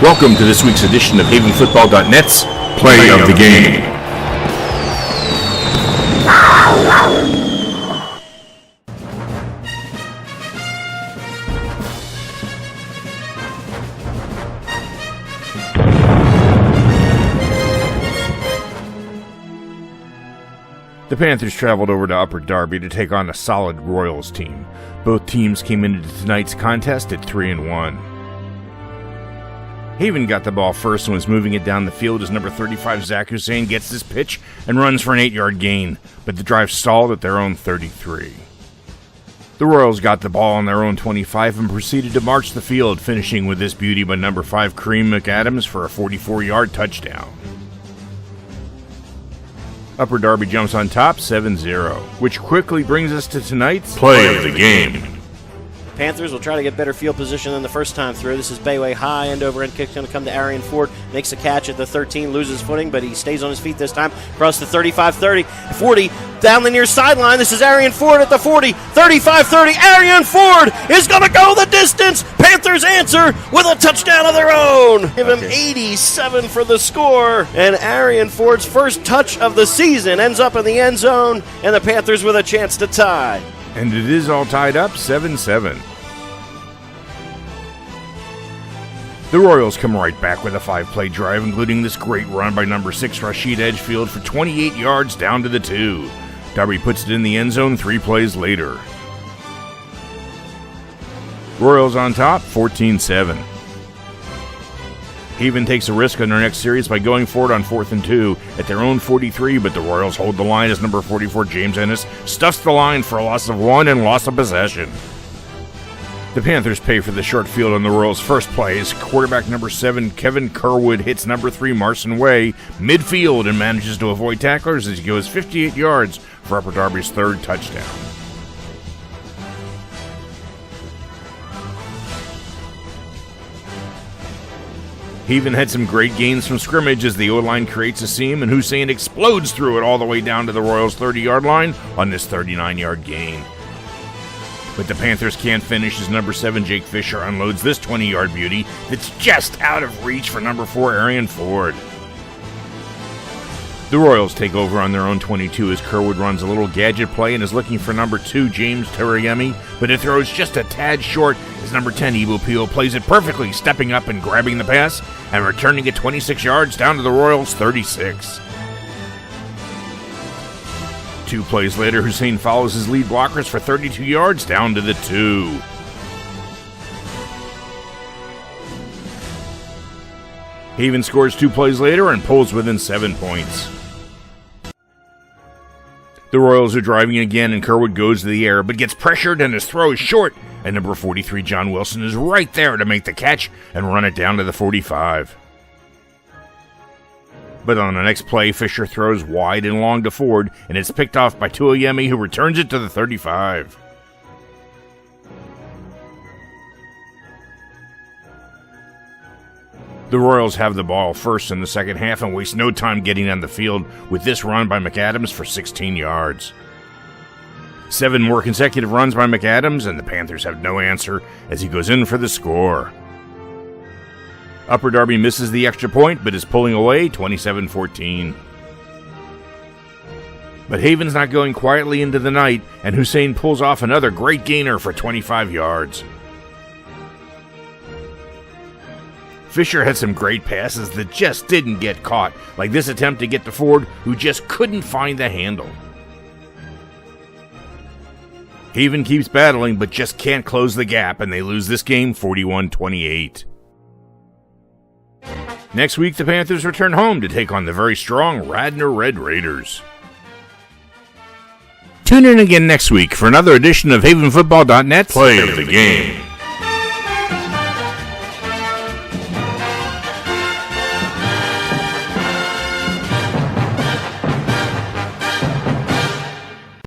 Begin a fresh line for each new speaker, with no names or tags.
Welcome to this week's edition of HavenFootball.net's Play of the Game. The Panthers traveled over to Upper Darby to take on a solid Royals team. Both teams came into tonight's contest at 3-1. Haven got the ball first and was moving it down the field as number 35 Zach Hussein gets this pitch and runs for an 8-yard gain, but the drive stalled at their own 33. The Royals got the ball on their own 25 and proceeded to march the field, finishing with this beauty by number 5 Kareem McAdams for a 44-yard touchdown. Upper Darby jumps on top 7-0, which quickly brings us to tonight's Play of the Game.
Panthers will try to get better field position than the first time through. This is Bayway high, end over end kick's going to come to Arian Ford. Makes a catch at the 13, loses footing, but he stays on his feet this time. Across the 35-30, 40, down the near sideline. This is Arian Ford at the 40, 35-30. Arian Ford is going to go the distance. Panthers answer with a touchdown of their own. Give him 87 for the score. And Arian Ford's first touch of the season ends up in the end zone, and the Panthers with a chance to tie.
And it is all tied up 7-7. The Royals come right back with a 5-play drive, including this great run by number 6 Rashid Edgefield for 28 yards down to the 2. Darby puts it in the end zone 3 plays later. Royals on top, 14-7. Haven takes a risk on their next series by going for it on 4th and 2 at their own 43, but the Royals hold the line as number 44 James Ennis stuffs the line for a loss of 1 and loss of possession. The Panthers pay for the short field on the Royals' first play as quarterback number 7 Kevin Kerwood hits number 3 Marson Way midfield and manages to avoid tacklers as he goes 58 yards for Upper Darby's 3rd touchdown. Haven had some great gains from scrimmage as the O-line creates a seam and Hussein explodes through it all the way down to the Royals' 30-yard line on this 39-yard gain. But the Panthers can't finish as number 7 Jake Fisher unloads this 20-yard beauty that's just out of reach for number 4 Arian Ford. The Royals take over on their own 22 as Kerwood runs a little gadget play and is looking for number 2 James Terayemi, but it throws just a tad short as number 10 Ibu Peel plays it perfectly, stepping up and grabbing the pass and returning it 26 yards down to the Royals' 36. 2 plays later, Hussein follows his lead blockers for 32 yards down to the 2. Haven scores 2 plays later and pulls within 7 points. The Royals are driving again and Kerwood goes to the air but gets pressured and his throw is short, and number 43 John Wilson is right there to make the catch and run it down to the 45. But on the next play, Fisher throws wide and long to Ford, and it's picked off by Tuoyemi, who returns it to the 35. The Royals have the ball first in the second half and waste no time getting on the field with this run by McAdams for 16 yards. 7 more consecutive runs by McAdams, and the Panthers have no answer as he goes in for the score. Upper Darby misses the extra point, but is pulling away 27-14. But Haven's not going quietly into the night, and Hussein pulls off another great gainer for 25 yards. Fisher had some great passes that just didn't get caught, like this attempt to get to Ford, who just couldn't find the handle. Haven keeps battling, but just can't close the gap, and they lose this game 41-28. Next week, the Panthers return home to take on the very strong Radnor Red Raiders. Tune in again next week for another edition of HavenFootball.net's Play of the Game.